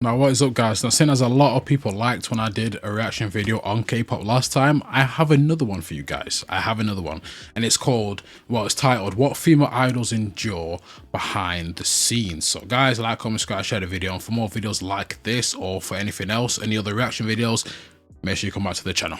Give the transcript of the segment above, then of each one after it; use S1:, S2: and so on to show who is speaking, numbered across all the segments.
S1: Now what is up guys, now seeing as a lot of people liked when I did a reaction video on K-pop last time, I have another one for you guys. I have another one and it's called, well, it's titled What Female Idols Endure Behind the Scenes. So guys, like, comment, subscribe, share the video, and for more videos like this or for anything else, any other reaction videos, make sure you come back to the channel.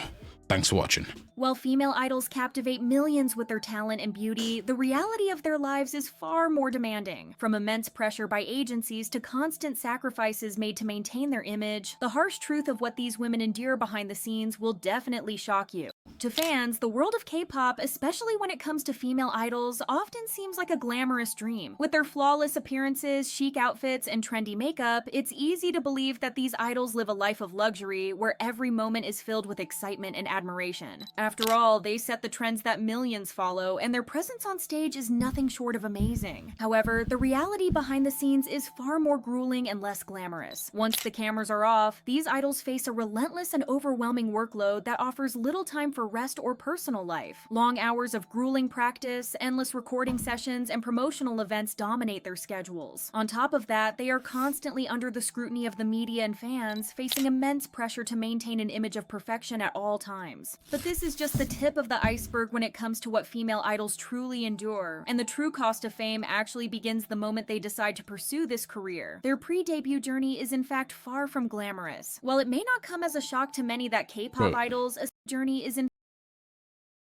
S1: Thanks for watching.
S2: While female idols captivate millions with their talent and beauty, the reality of their lives is far more demanding. From immense pressure by agencies to constant sacrifices made to maintain their image, the harsh truth of what these women endure behind the scenes will definitely shock you. To fans, the world of K-pop, especially when it comes to female idols, often seems like a glamorous dream. With their flawless appearances, chic outfits, and trendy makeup, it's easy to believe that these idols live a life of luxury where every moment is filled with excitement and admiration. After all, they set the trends that millions follow, and their presence on stage is nothing short of amazing. However, the reality behind the scenes is far more grueling and less glamorous. Once the cameras are off, these idols face a relentless and overwhelming workload that offers little time for rest or personal life. Long hours of grueling practice, endless recording sessions, and promotional events dominate their schedules. On top of that, they are constantly under the scrutiny of the media and fans, facing immense pressure to maintain an image of perfection at all times. But this is just the tip of the iceberg when it comes to what female idols truly endure, and the true cost of fame actually begins the moment they decide to pursue this career. Their pre-debut journey is in fact far from glamorous. While it may not come as a shock to many that K-pop idols, a journey is in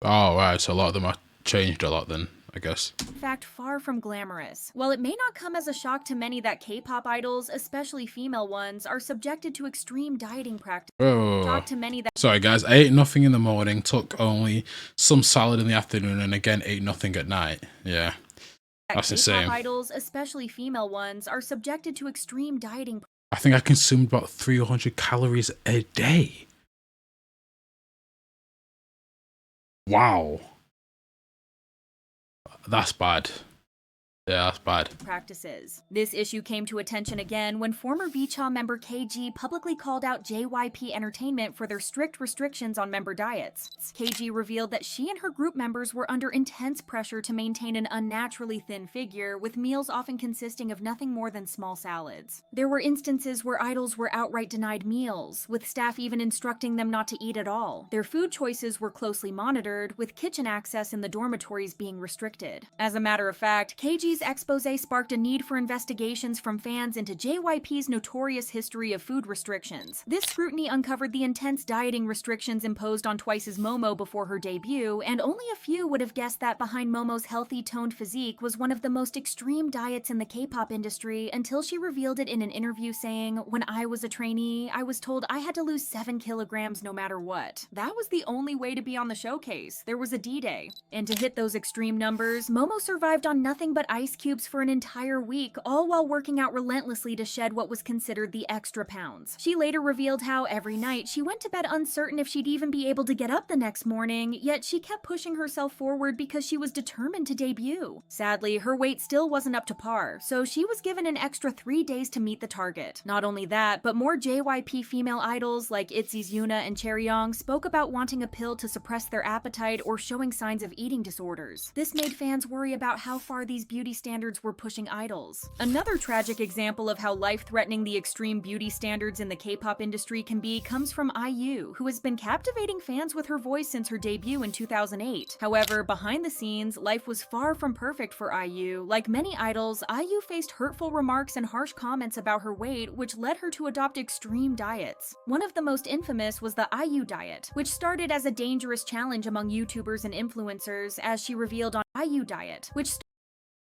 S1: Right, so a lot of them have changed a lot then, I guess.
S2: fact far from glamorous. While it may not come as a shock to many that K-pop idols, especially female ones, are subjected to extreme dieting practices, shock to many that
S1: sorry guys, I ate nothing in the morning, took only some salad in the afternoon, and again ate nothing at night. Yeah, that's insane.
S2: Idols, especially female ones, are subjected to extreme dieting.
S1: I think I consumed about 300 calories a day. Wow. That's bad. Yeah, that's bad.
S2: Practices. This issue came to attention again when former VCHA member KG publicly called out JYP Entertainment for their strict restrictions on member diets. KG revealed that she and her group members were under intense pressure to maintain an unnaturally thin figure, with meals often consisting of nothing more than small salads. There were instances where idols were outright denied meals, with staff even instructing them not to eat at all. Their food choices were closely monitored, with kitchen access in the dormitories being restricted. As a matter of fact, KG's expose sparked a need for investigations from fans into JYP's notorious history of food restrictions. This scrutiny uncovered the intense dieting restrictions imposed on Twice's Momo before her debut, and only a few would have guessed that behind Momo's healthy, toned physique was one of the most extreme diets in the K-pop industry, until she revealed it in an interview saying, "When I was a trainee, I was told I had to lose 7 kilograms no matter what. That was the only way to be on the showcase. There was a D-Day." And to hit those extreme numbers, Momo survived on nothing but ice cubes for an entire week, all while working out relentlessly to shed what was considered the extra pounds. She later revealed how every night she went to bed uncertain if she'd even be able to get up the next morning, yet she kept pushing herself forward because she was determined to debut. Sadly, her weight still wasn't up to par, so she was given an extra 3 days to meet the target. Not only that, but more JYP female idols like ITZY's Yuna and Chaeryeong spoke about wanting a pill to suppress their appetite or showing signs of eating disorders. This made fans worry about how far these beauty standards were pushing idols. Another tragic example of how life-threatening the extreme beauty standards in the K-pop industry can be comes from IU, who has been captivating fans with her voice since her debut in 2008. However, behind the scenes, life was far from perfect for IU. Like many idols, IU faced hurtful remarks and harsh comments about her weight, which led her to adopt extreme diets. One of the most infamous was the IU diet, which started as a dangerous challenge among YouTubers and influencers, as she revealed on IU diet, which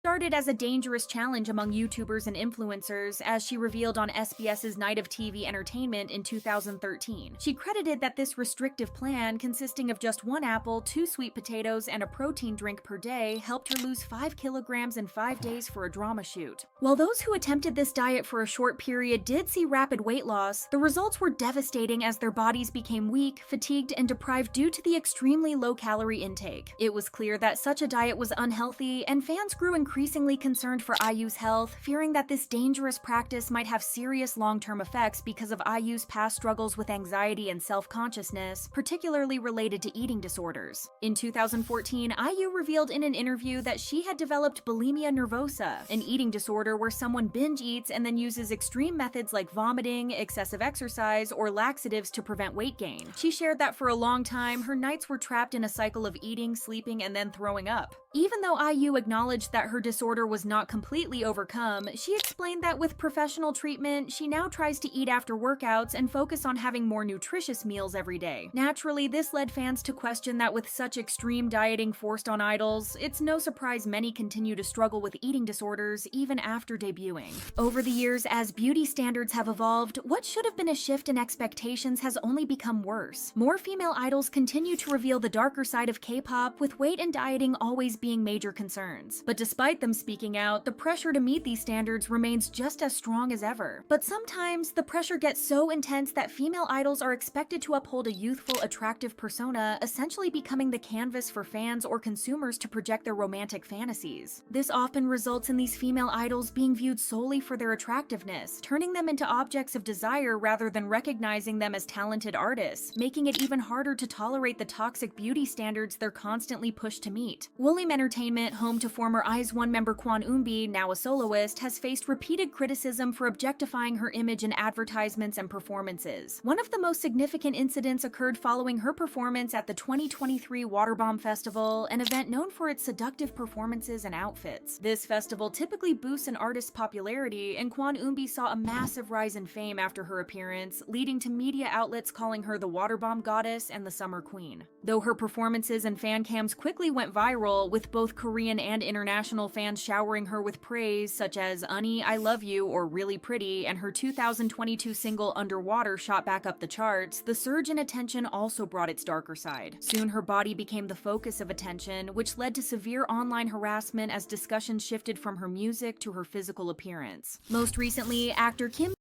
S2: started as a dangerous challenge among YouTubers and influencers, as she revealed on SBS's Night of TV Entertainment in 2013. She credited that this restrictive plan, consisting of just 1 apple, 2 sweet potatoes, and a protein drink per day, helped her lose 5 kilograms in 5 days for a drama shoot. While those who attempted this diet for a short period did see rapid weight loss, the results were devastating as their bodies became weak, fatigued, and deprived due to the extremely low-calorie intake. It was clear that such a diet was unhealthy, and fans grew increasingly increasingly concerned for IU's health, fearing that this dangerous practice might have serious long-term effects because of IU's past struggles with anxiety and self-consciousness, particularly related to eating disorders. In 2014, IU revealed in an interview that she had developed bulimia nervosa, an eating disorder where someone binge eats and then uses extreme methods like vomiting, excessive exercise, or laxatives to prevent weight gain. She shared that for a long time, her nights were trapped in a cycle of eating, sleeping, and then throwing up. Even though IU acknowledged that her disorder was not completely overcome, she explained that with professional treatment, she now tries to eat after workouts and focus on having more nutritious meals every day. Naturally, this led fans to question that with such extreme dieting forced on idols, it's no surprise many continue to struggle with eating disorders even after debuting. Over the years, as beauty standards have evolved, what should have been a shift in expectations has only become worse. More female idols continue to reveal the darker side of K-pop, with weight and dieting always being major concerns. But despite them speaking out, the pressure to meet these standards remains just as strong as ever. But sometimes, the pressure gets so intense that female idols are expected to uphold a youthful, attractive persona, essentially becoming the canvas for fans or consumers to project their romantic fantasies. This often results in these female idols being viewed solely for their attractiveness, turning them into objects of desire rather than recognizing them as talented artists, making it even harder to tolerate the toxic beauty standards they're constantly pushed to meet. Woollim Entertainment, home to former IZ*ONE member Kwon Eun-bi, now a soloist, has faced repeated criticism for objectifying her image in advertisements and performances. One of the most significant incidents occurred following her performance at the 2023 Waterbomb Festival, an event known for its seductive performances and outfits. This festival typically boosts an artist's popularity, and Kwon Eun-bi saw a massive rise in fame after her appearance, leading to media outlets calling her the Waterbomb Goddess and the Summer Queen. Though her performances and fan cams quickly went viral, with both Korean and international fans showering her with praise such as "Unnie, I Love You" or "Really Pretty," and her 2022 single Underwater shot back up the charts, the surge in attention also brought its darker side. Soon her body became the focus of attention, which led to severe online harassment as discussions shifted from her music to her physical appearance. Most recently, actor Kim...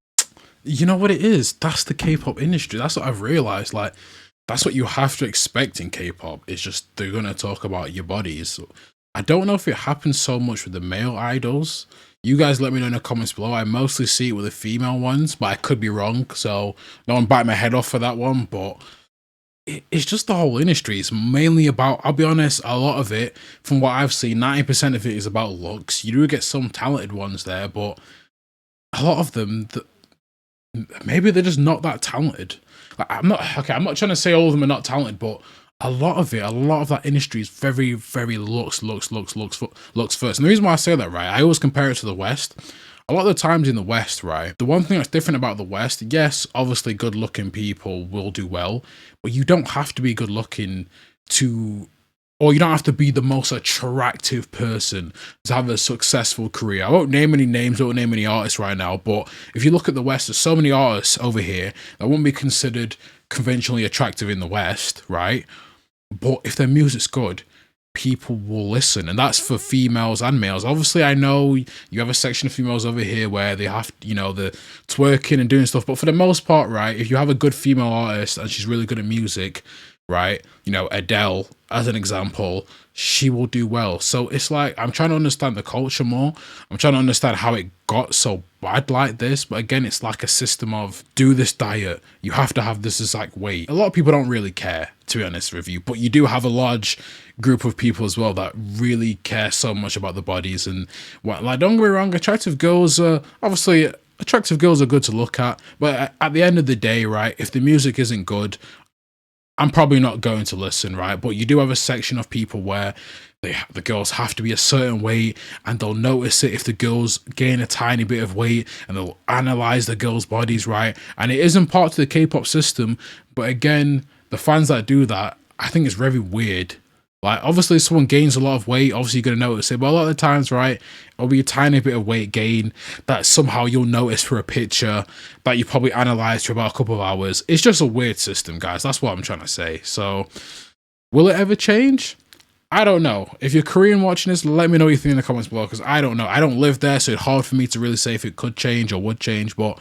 S1: You know what it is? That's the K-pop industry. That's what I've realized. Like, that's what you have to expect in K-pop. It's just they're gonna talk about your bodies. I don't know if it happens so much with the male idols. You guys let me know in the comments below. I mostly see it with the female ones, but I could be wrong. So no one bite my head off for that one. But it's just the whole industry. It's mainly about, I'll be honest, a lot of it, from what I've seen, 90% of it is about looks. You do get some talented ones there, but a lot of them, maybe they're just not that talented. Like, I'm not trying to say all of them are not talented, but a lot of that industry is very, very looks first. And the reason why I say that, right, I always compare it to the West. A lot of the times in the West, right, the one thing that's different about the West, yes, obviously good looking people will do well, but you don't have to be good looking or you don't have to be the most attractive person to have a successful career. I won't name any names, I won't name any artists right now, but if you look at the West, there's so many artists over here that won't be considered conventionally attractive in the West, right? But if their music's good, people will listen, and that's for females and males. Obviously, I know you have a section of females over here where they have, you know, the twerking and doing stuff, but for the most part, right, if you have a good female artist and she's really good at music, right, you know, Adele as an example, she will do well. So it's like, I'm trying to understand the culture more. I'm trying to understand how it got so bad like this. But again, it's like a system of, do this diet, you have to have this exact weight. A lot of people don't really care, to be honest with you, but you do have a large group of people as well that really care so much about the bodies. And what, like, don't get me wrong, attractive girls are good to look at, but at the end of the day, right, if the music isn't good, I'm probably not going to listen, right? But you do have a section of people where the girls have to be a certain weight, and they'll notice it if the girls gain a tiny bit of weight, and they'll analyze the girls' bodies, right? And it isn't part of the K-pop system, but again, the fans that do that, I think it's very weird. Like, obviously, if someone gains a lot of weight, obviously you're going to notice it, but a lot of the times, right, it'll be a tiny bit of weight gain that somehow you'll notice for a picture that you probably analysed for about a couple of hours. It's just a weird system, guys. That's what I'm trying to say. So, will it ever change? I don't know. If you're Korean watching this, let me know what you think in the comments below, because I don't know. I don't live there, so it's hard for me to really say if it could change or would change, but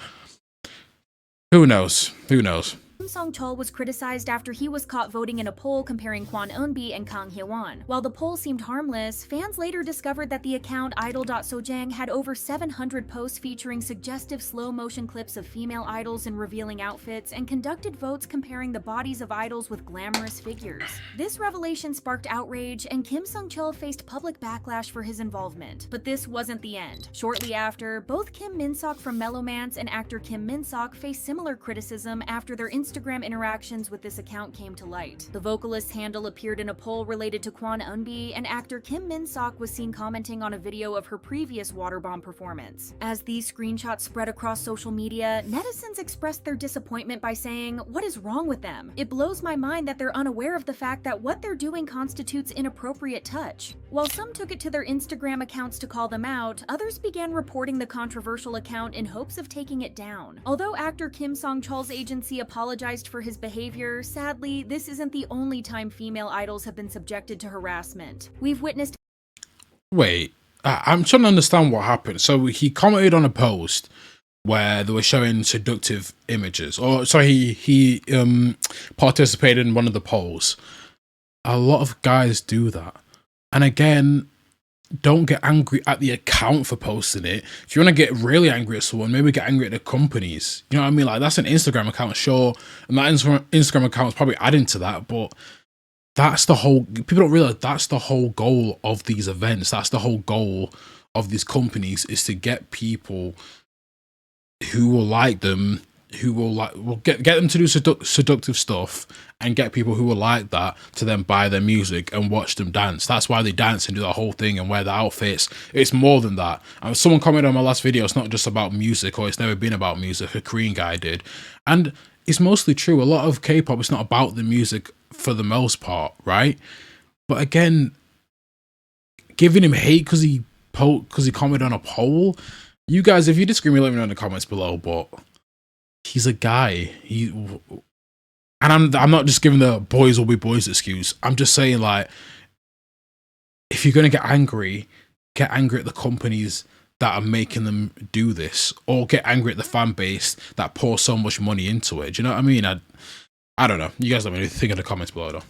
S1: who knows? Who knows?
S2: Kim Song-chul was criticized after he was caught voting in a poll comparing Kwon Eun-bi and Kang Hye-won. While the poll seemed harmless, fans later discovered that the account idol.sojang had over 700 posts featuring suggestive slow-motion clips of female idols in revealing outfits and conducted votes comparing the bodies of idols with glamorous figures. This revelation sparked outrage, and Kim Song-chul faced public backlash for his involvement. But this wasn't the end. Shortly after, both Kim Min-sok from Mellowmance and actor Kim Min-sok faced similar criticism after their Instagram interactions with this account came to light. The vocalist's handle appeared in a poll related to Kwon Eun-bi, and actor Kim Min-sok was seen commenting on a video of her previous Waterbomb performance. As these screenshots spread across social media, netizens expressed their disappointment by saying, "What is wrong with them? It blows my mind that they're unaware of the fact that what they're doing constitutes inappropriate touch." While some took it to their Instagram accounts to call them out, others began reporting the controversial account in hopes of taking it down. Although actor Kim Song-chul's agency apologized for his behavior, sadly, this isn't the only time female idols have been subjected to harassment. We've witnessed—
S1: Wait, I'm trying to understand what happened. So he commented on a post where they were showing seductive images, or sorry, he participated in one of the polls. A lot of guys do that, and again, don't get angry at the account for posting it. If you want to get really angry at someone, maybe get angry at the companies. You know what I mean? Like, that's an Instagram account, sure, and that Instagram account is probably adding to that, but that's the whole— people don't realize that's the whole goal of these events. That's the whole goal of these companies, is to get people who will like them, who will get them to do seductive stuff, and get people who will like that to then buy their music and watch them dance. That's why they dance and do that whole thing and wear the outfits. It's more than that. And someone commented on my last video, it's not just about music, or it's never been about music. A Korean guy did, and it's mostly true. A lot of K-pop, it's not about the music for the most part, right? But again, giving him hate because he commented on a poll. You guys, if you disagree, let me know in the comments below. But he's a guy. And I'm not just giving the boys will be boys excuse. I'm just saying, like, if you're gonna get angry at the companies that are making them do this, or get angry at the fan base that pours so much money into it. Do you know what I mean? I don't know. You guys let me think in the comments below though.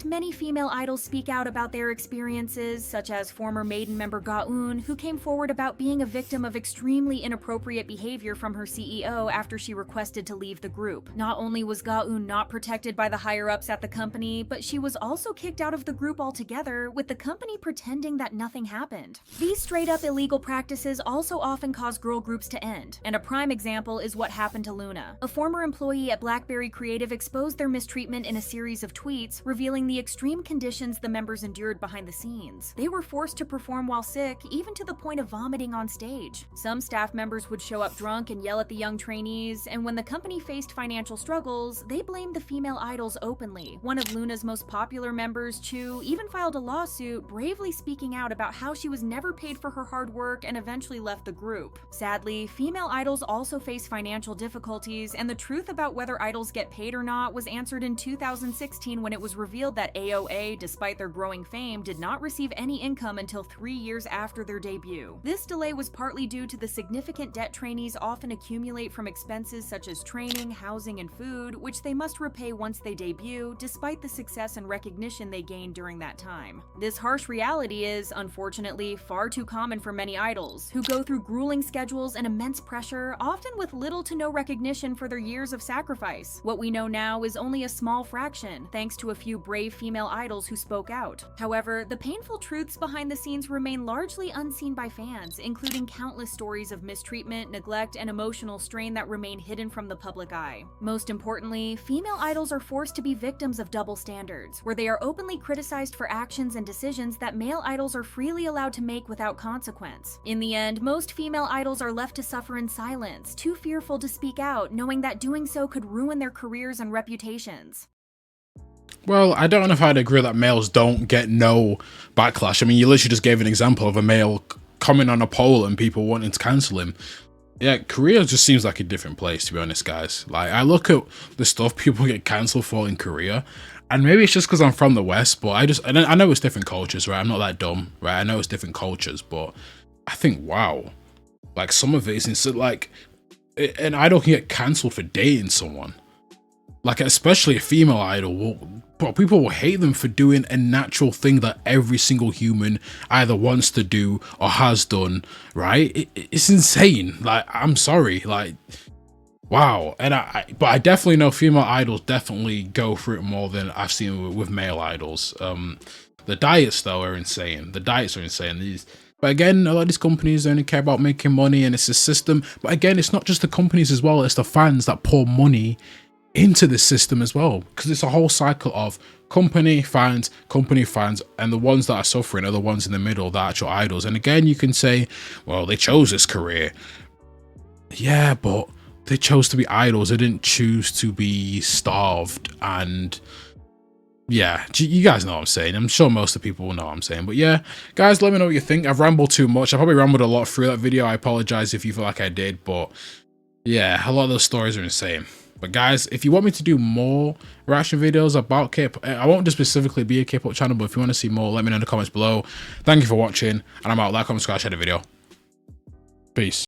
S2: Many female idols speak out about their experiences, such as former Maiden member Ga-eun, who came forward about being a victim of extremely inappropriate behavior from her CEO after she requested to leave the group. Not only was Ga-eun not protected by the higher-ups at the company, but she was also kicked out of the group altogether, with the company pretending that nothing happened. These straight-up illegal practices also often cause girl groups to end, and a prime example is what happened to Luna. A former employee at BlackBerry Creative exposed their mistreatment in a series of tweets, revealing the extreme conditions the members endured behind the scenes. They were forced to perform while sick, even to the point of vomiting on stage. Some staff members would show up drunk and yell at the young trainees, and when the company faced financial struggles, they blamed the female idols openly. One of Luna's most popular members, Chu, even filed a lawsuit, bravely speaking out about how she was never paid for her hard work and eventually left the group. Sadly, female idols also face financial difficulties, and the truth about whether idols get paid or not was answered in 2016 when it was revealed that AOA, despite their growing fame, did not receive any income until 3 years after their debut. This delay was partly due to the significant debt trainees often accumulate from expenses such as training, housing, and food, which they must repay once they debut, despite the success and recognition they gained during that time. This harsh reality is, unfortunately, far too common for many idols, who go through grueling schedules and immense pressure, often with little to no recognition for their years of sacrifice. What we know now is only a small fraction, thanks to a few brave female idols who spoke out. However, the painful truths behind the scenes remain largely unseen by fans, including countless stories of mistreatment, neglect, and emotional strain that remain hidden from the public eye. Most importantly, female idols are forced to be victims of double standards, where they are openly criticized for actions and decisions that male idols are freely allowed to make without consequence. In the end, most female idols are left to suffer in silence, too fearful to speak out, knowing that doing so could ruin their careers and reputations.
S1: Well, I don't know if I'd agree that males don't get no backlash. I mean, you literally just gave an example of a male comment on a poll and people wanting to cancel him. Yeah, Korea just seems like a different place, to be honest, guys. Like, I look at the stuff people get cancelled for in Korea, and maybe it's just because I'm from the West, but I know it's different cultures, right? I'm not that dumb, right? I know it's different cultures, but I think, wow, like, some of it is like, an idol can get cancelled for dating someone. Like, especially a female idol, people will hate them for doing a natural thing that every single human either wants to do or has done, right? It's insane. Like, I'm sorry, like, wow. And but I definitely know female idols definitely go through it more than I've seen with male idols. The diets though are insane. The diets are insane. But again, a lot of these companies only care about making money, and it's a system. But again, it's not just the companies as well, it's the fans that pour money into the system as well, because it's a whole cycle of company fans, and the ones that are suffering are the ones in the middle, the actual idols. And again, you can say, well, they chose this career. Yeah, but they chose to be idols. They didn't choose to be starved. And yeah, you guys know what I'm saying. I'm sure most of the people will know what I'm saying. But yeah, guys, let me know what you think. I've rambled too much. I probably rambled a lot through that video. I apologize if you feel like I did, but yeah, a lot of those stories are insane. But guys, if you want me to do more reaction videos about K-pop, I won't just specifically be a K-pop channel, but if you want to see more, let me know in the comments below. Thank you for watching, and I'm out. Like, comment, subscribe, share the video. Peace.